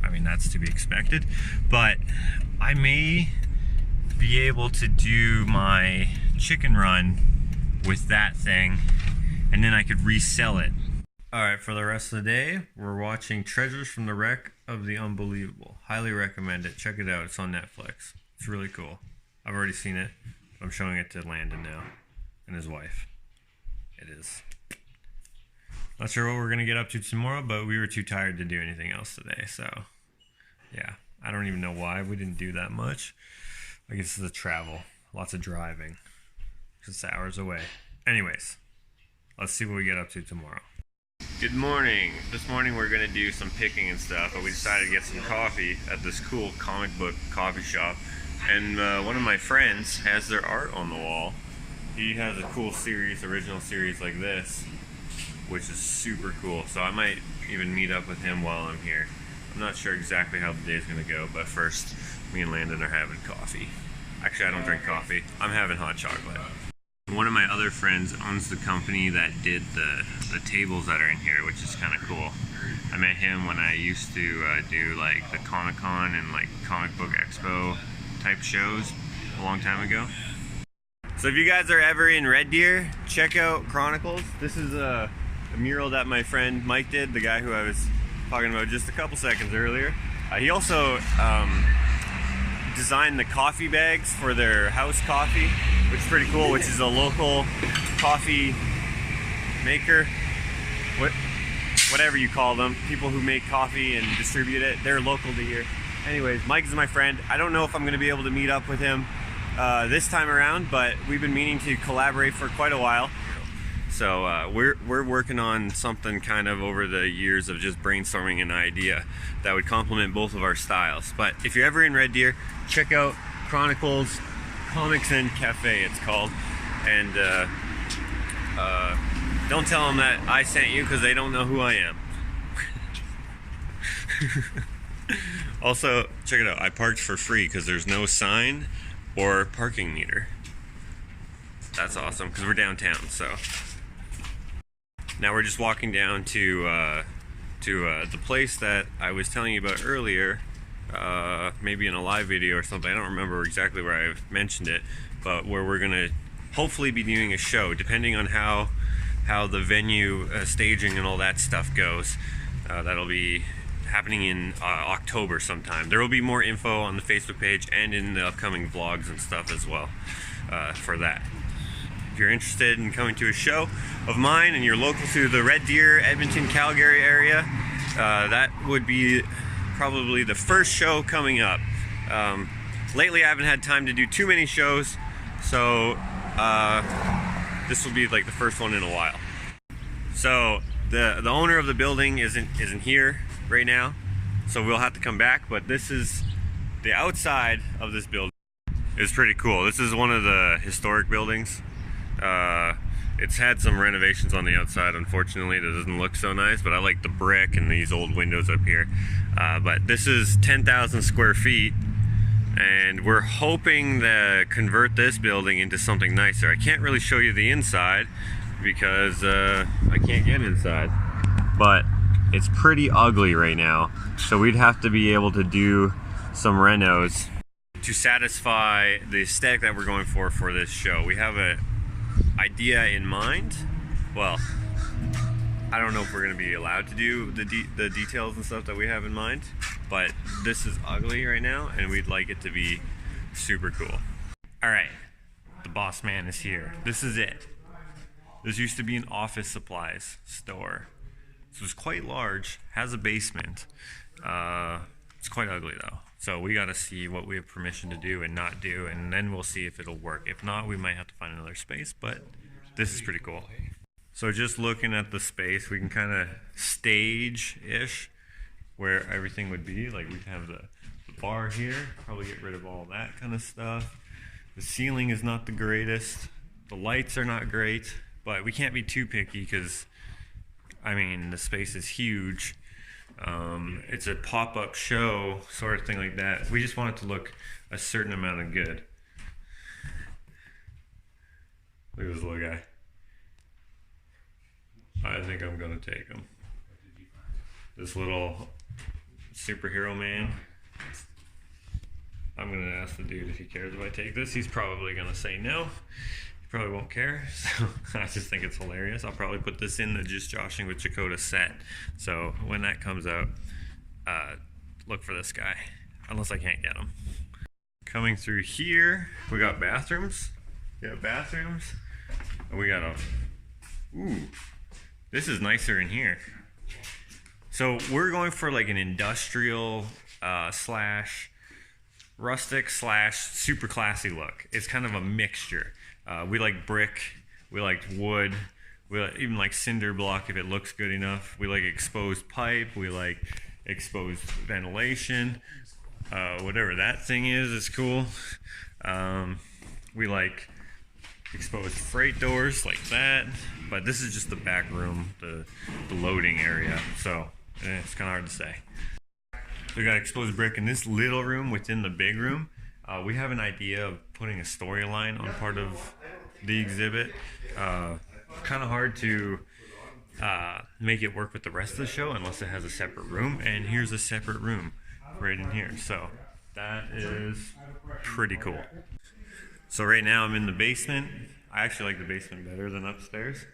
I mean, that's to be expected. But I may be able to do my chicken run with that thing, and then I could resell it. Alright, for the rest of the day, we're watching Treasures from the Wreck of the Unbelievable. Highly recommend it. Check it out. It's on Netflix. It's really cool. I've already seen it. I'm showing it to Landon now and his wife. It is. Not sure what we're going to get up to tomorrow, but we were too tired to do anything else today, so yeah. I don't even know why we didn't do that much. I guess it's the travel. Lots of driving. Just hours away. Anyways, let's see what we get up to tomorrow. Good morning. This morning we're going to do some picking and stuff, but we decided to get some coffee at this cool comic book coffee shop. And one of my friends has their art on the wall. He has a cool series, original series like this, which is super cool. So I might even meet up with him while I'm here. I'm not sure exactly how the day's going to go, but first, me and Landon are having coffee. Actually, I don't drink coffee. I'm having hot chocolate. One of my other friends owns the company that did the tables that are in here, which is kind of cool. I met him when I used to do like the Comic-Con and like Comic Book Expo type shows a long time ago. So if you guys are ever in Red Deer, check out Chronicles. This is a mural that my friend Mike did, the guy who I was talking about just a couple seconds earlier. He also designed the coffee bags for their house coffee, which is pretty cool, which is a local coffee maker, whatever you call them, people who make coffee and distribute it. They're local to here. Anyways, Mike is my friend. I don't know if I'm going to be able to meet up with him this time around, but we've been meaning to collaborate for quite a while. So we're working on something kind of over the years of just brainstorming an idea that would complement both of our styles. But if you're ever in Red Deer, check out Chronicles Comics and Cafe, it's called. And don't tell them that I sent you, because they don't know who I am. Also, check it out. I parked for free because there's no sign or parking meter. That's awesome, because we're downtown, so. Now we're just walking down to the place that I was telling you about earlier, maybe in a live video or something. I don't remember exactly where I mentioned it, but where we're gonna hopefully be doing a show, depending on how the venue staging and all that stuff goes. That'll be happening in October sometime. There will be more info on the Facebook page and in the upcoming vlogs and stuff as well for that. If you're interested in coming to a show of mine and you're local to the Red Deer, Edmonton, Calgary area, that would be probably the first show coming up. Lately I haven't had time to do too many shows, so this will be like the first one in a while. So the owner of the building isn't here right now, so we'll have to come back, but this is the outside of this building. It's pretty cool. This is one of the historic buildings. It's had some renovations on the outside, unfortunately. It doesn't look so nice, but I like the brick and these old windows up here. But this is 10,000 square feet, and we're hoping to convert this building into something nicer. I can't really show you the inside because I can't get inside, but it's pretty ugly right now, so we'd have to be able to do some renos to satisfy the aesthetic that we're going for this show. We have a idea in mind. Well, I don't know if we're going to be allowed to do the details and stuff that we have in mind, but this is ugly right now, and we'd like it to be super cool. Alright, the boss man is here. This is it. This used to be an office supplies store. So it's quite large, has a basement. It's quite ugly though. So we gotta see what we have permission to do and not do, and then we'll see if it'll work. If not, we might have to find another space, but this is pretty cool. So just looking at the space, we can kind of stage-ish where everything would be. Like we'd have the bar here, probably get rid of all that kind of stuff. The ceiling is not the greatest. The lights are not great, but we can't be too picky because, I mean, the space is huge. It's a pop-up show sort of thing like that. We just want it to look a certain amount of good. Look at this little guy. I think I'm gonna take him. This little superhero man. I'm gonna ask the dude if he cares if I take this. He's probably gonna say no. He probably won't care. So I just think it's hilarious. I'll probably put this in the Just Joshing with Chakotay set. So when that comes out, look for this guy. Unless I can't get him. Coming through here, we got bathrooms. We got bathrooms. And we got a, ooh, this is nicer in here. So we're going for like an industrial slash rustic slash super classy look. It's kind of a mixture. We like brick, we like wood, we even like cinder block if it looks good enough. We like exposed pipe, we like exposed ventilation, whatever that thing is cool. We like exposed freight doors like that, but this is just the back room, the loading area, so it's kind of hard to say. We got exposed brick in this little room within the big room. We have an idea of putting a storyline on part of the exhibit. Kind of hard to make it work with the rest of the show unless it has a separate room, and here's a separate room right in here, so that is pretty cool. So right now I'm in the basement. I actually like the basement better than upstairs.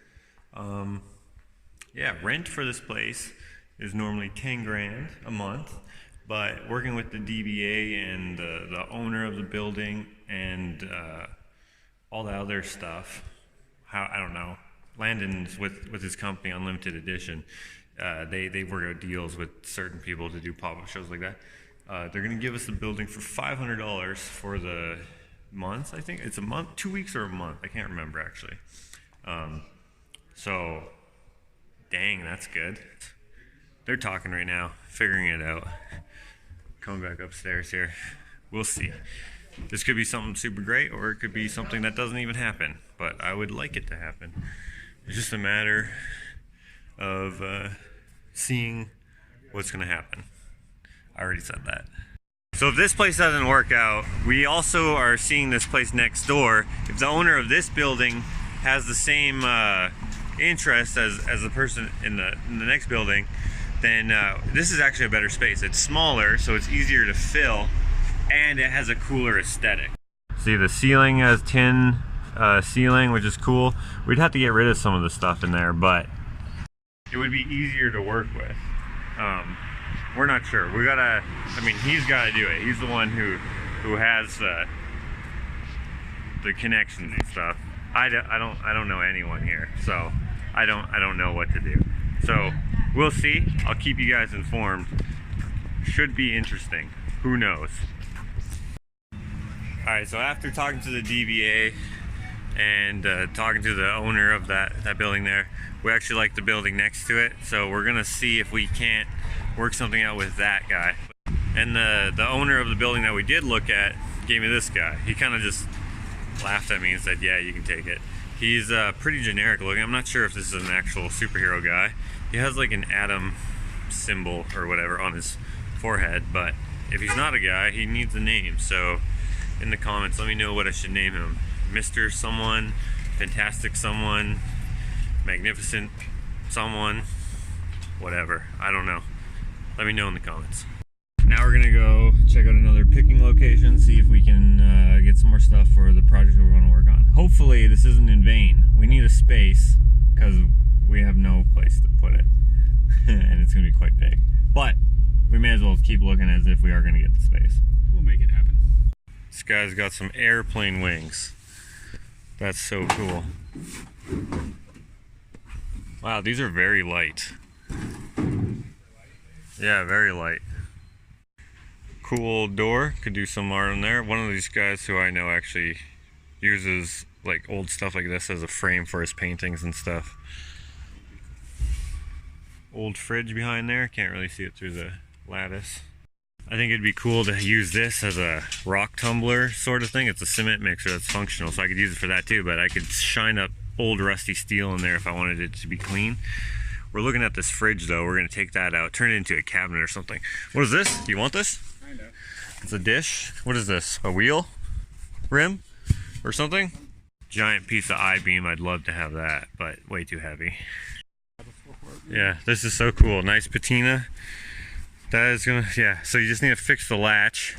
Yeah, rent for this place is normally 10 grand a month. But working with the DBA and the owner of the building and all the other stuff, I don't know. Landon's with his company, Unlimited Edition. They work out deals with certain people to do pop-up shows like that. They're gonna give us the building for $500 for the month. I think it's a month, 2 weeks or a month. I can't remember actually. So, dang, that's good. They're talking right now, figuring it out. Coming back upstairs here. We'll see. This could be something super great, or it could be something that doesn't even happen. But I would like it to happen. It's just a matter of seeing what's going to happen. I already said that. So if this place doesn't work out, we also are seeing this place next door. If the owner of this building has the same interest as the person in the next building, then this is actually a better space. It's smaller, so it's easier to fill, and it has a cooler aesthetic. See, the ceiling has tin ceiling, which is cool. We'd have to get rid of some of the stuff in there, but it would be easier to work with. We're not sure. We gotta, I mean, he's gotta do it. He's the one who has the connections and stuff. I don't know anyone here, so I don't know what to do. So we'll see. I'll keep you guys informed. Should be interesting. Who knows? Alright, so after talking to the DBA and talking to the owner of that building there, we actually like the building next to it. So we're gonna see if we can't work something out with that guy. And the owner of the building that we did look at gave me this guy. He kind of just laughed at me and said, yeah, you can take it. He's pretty generic looking. I'm not sure if this is an actual superhero guy. He has like an atom symbol or whatever on his forehead, but if he's not a guy, he needs a name. So in the comments, let me know what I should name him. Mr. Someone, Fantastic Someone, Magnificent Someone, whatever. I don't know. Let me know in the comments. Now we're gonna go check out another picking location, see if we can get some more stuff for the project we want to work on. Hopefully this isn't in vain. We need a space because we have no place to put it. And it's gonna be quite big. But we may as well keep looking as if we are gonna get the space. We'll make it happen. This guy's got some airplane wings. That's so cool. Wow, these are very light. Yeah, very light. Cool door, could do some art on there. One of these guys who I know actually uses like old stuff like this as a frame for his paintings and stuff. Old fridge behind there, can't really see it through the lattice. I think it'd be cool to use this as a rock tumbler sort of thing. It's a cement mixer that's functional, so I could use it for that too, but I could shine up old rusty steel in there if I wanted it to be clean. We're looking at this fridge though. We're gonna take that out, turn it into a cabinet or something. What is this? Do you want this? Kinda. It's a dish. What is this? A wheel? Rim? Or something? Giant piece of I-beam. I'd love to have that, but way too heavy. Yeah, this is so cool. Nice patina. That is gonna, yeah, so you just need to fix the latch.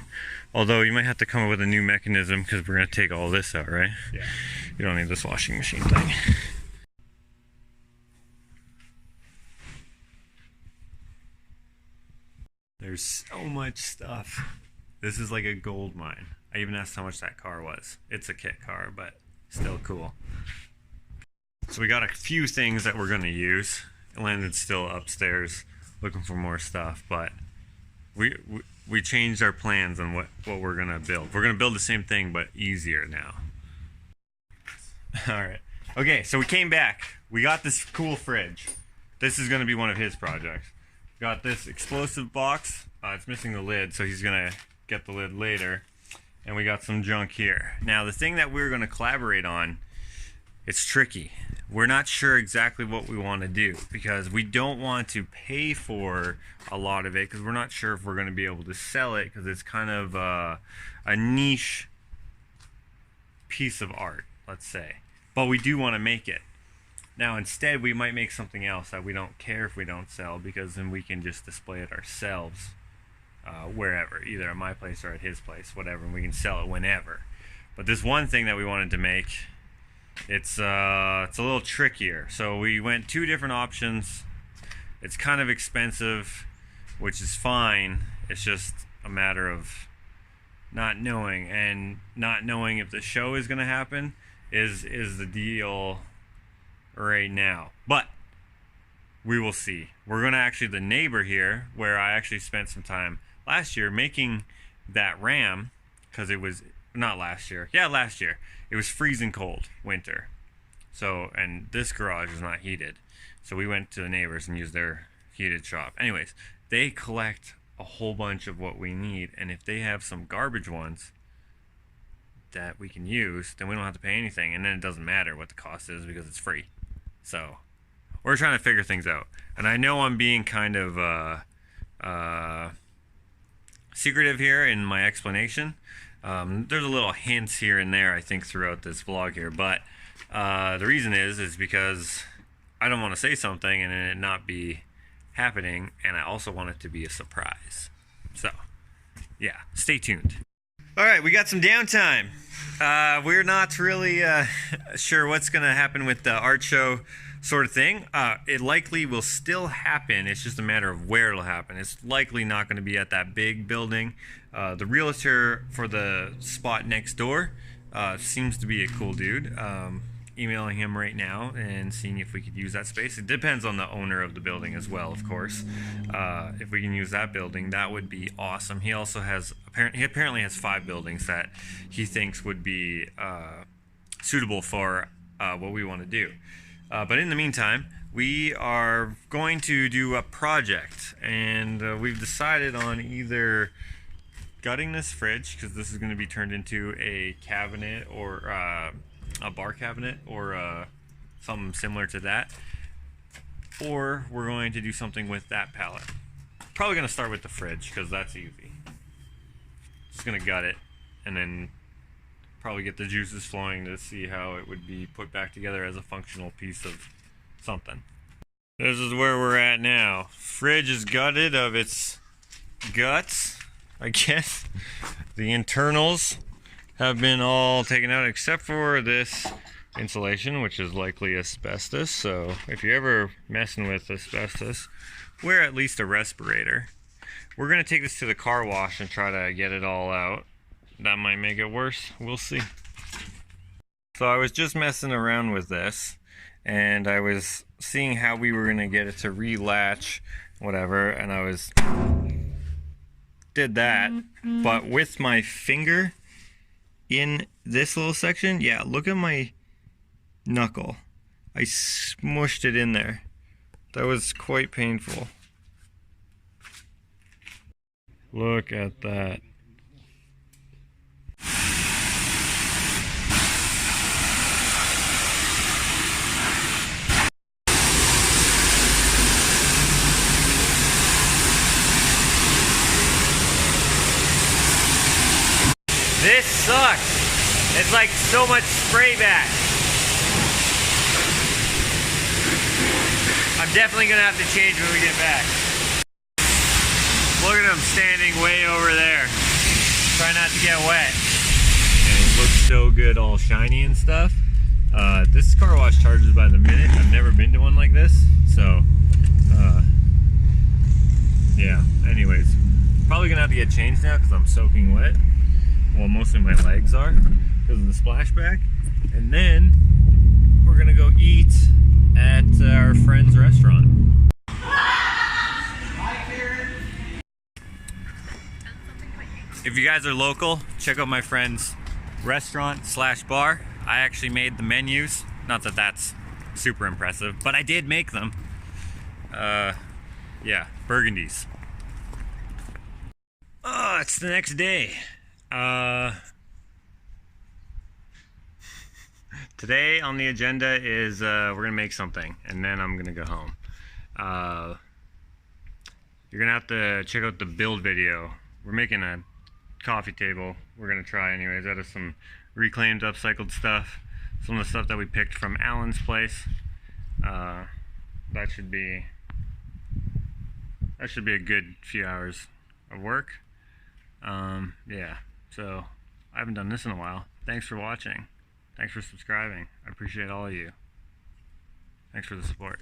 Although you might have to come up with a new mechanism because we're gonna take all this out, right? Yeah. You don't need this washing machine thing. There's so much stuff. This is like a gold mine. I even asked how much that car was. It's a kit car, but still cool. So we got a few things that we're gonna use. Landon's still upstairs looking for more stuff, but we changed our plans on what we're gonna build. We're gonna build the same thing, but easier now. All right. Okay, so we came back. We got this cool fridge. This is gonna be one of his projects. Got this explosive box. It's missing the lid, so he's gonna get the lid later. And we got some junk here. Now, the thing that we're gonna collaborate on, it's tricky. We're not sure exactly what we want to do because we don't want to pay for a lot of it because we're not sure if we're going to be able to sell it because it's kind of a niche piece of art, let's say. But we do want to make it. Now, instead, we might make something else that we don't care if we don't sell because then we can just display it ourselves wherever, either at my place or at his place, whatever, and we can sell it whenever. But this one thing that we wanted to make, it's a little trickier. So we went 2 different options. It's kind of expensive, which is fine. It's just a matter of not knowing, and not knowing if the show is going to happen is the deal right now. But we will see. We're going to actually, the neighbor here, where I actually spent some time last year making that ram, because it was not last year. Yeah, last year. It was freezing cold, winter. So, and this garage is not heated. So we went to the neighbors and used their heated shop. Anyways, they collect a whole bunch of what we need. And if they have some garbage ones that we can use, then we don't have to pay anything. And then it doesn't matter what the cost is because it's free. So we're trying to figure things out. And I know I'm being kind of secretive here in my explanation. There's a little hints here and there, I think, throughout this vlog here, but the reason is because I don't want to say something and then it not be happening, and I also want it to be a surprise. So, yeah, stay tuned. All right, we got some downtime. We're not really sure what's going to happen with the art show sort of thing. It likely will still happen. It's just a matter of where it'll happen. It's likely not going to be at that big building. The realtor for the spot next door seems to be a cool dude. Emailing him right now and seeing if we could use that space. It depends on the owner of the building as well, of course. If we can use that building, that would be awesome. He also has, he apparently has 5 buildings that he thinks would be suitable for what we want to do. But in the meantime, we are going to do a project, and we've decided on either gutting this fridge, because this is going to be turned into a cabinet or a bar cabinet or something similar to that, or we're going to do something with that pallet. Probably going to start with the fridge because that's easy. Just going to gut it and then probably get the juices flowing to see how it would be put back together as a functional piece of something. This is where we're at now. Fridge is gutted of its guts, I guess. The internals have been all taken out except for this insulation, which is likely asbestos. So if you're ever messing with asbestos, wear at least a respirator. We're going to take this to the car wash and try to get it all out. That might make it worse. We'll see. So I was just messing around with this, and I was seeing how we were going to get it to relatch, whatever, and I did that, but with my finger in this little section, yeah, look at my knuckle. I smushed it in there. That was quite painful. Look at that. This sucks. It's like so much spray back. I'm definitely gonna have to change when we get back. Look at him standing way over there. Try not to get wet. And it looks so good, all shiny and stuff. This car wash charges by the minute. I've never been to one like this, so yeah. Anyways, probably gonna have to get changed now because I'm soaking wet. Well, mostly my legs are because of the splashback. And then we're gonna go eat at our friend's restaurant. If you guys are local, check out my friend's restaurant / bar. I actually made the menus. Not that that's super impressive, but I did make them. Yeah, burgundies. Oh, it's the next day. Today on the agenda is we're gonna make something, and then I'm gonna go home. You're gonna have to check out the build video. We're making a coffee table. We're gonna try anyways out of some reclaimed, upcycled stuff. Some of the stuff that we picked from Alan's place. That should be a good few hours of work. Yeah, so I haven't done this in a while. Thanks for watching. Thanks for subscribing. I appreciate all of you. Thanks for the support.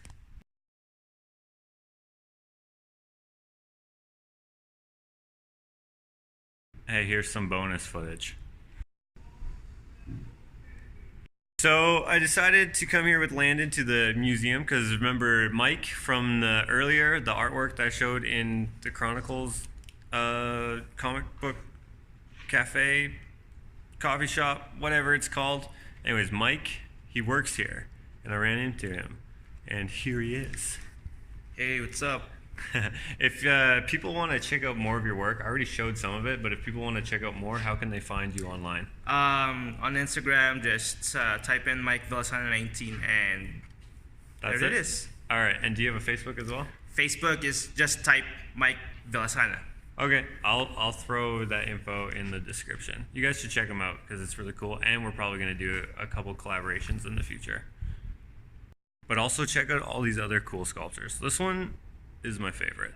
Hey, here's some bonus footage. So I decided to come here with Landon to the museum because remember Mike from the artwork that I showed in the Chronicles comic book cafe, coffee shop, whatever it's called. Anyways, Mike, he works here and I ran into him and here he is. Hey, what's up? If people want to check out more of your work, I already showed some of it, but if people want to check out more, how can they find you online? On Instagram, just type in Mike Villasana 19 and That's there it is. All right, and do you have a Facebook as well? Facebook is just type Mike Villasana. Okay, I'll throw that info in the description. You guys should check them out because it's really cool, and we're probably going to do a couple collaborations in the future. But also check out all these other cool sculptures. This one is my favorite.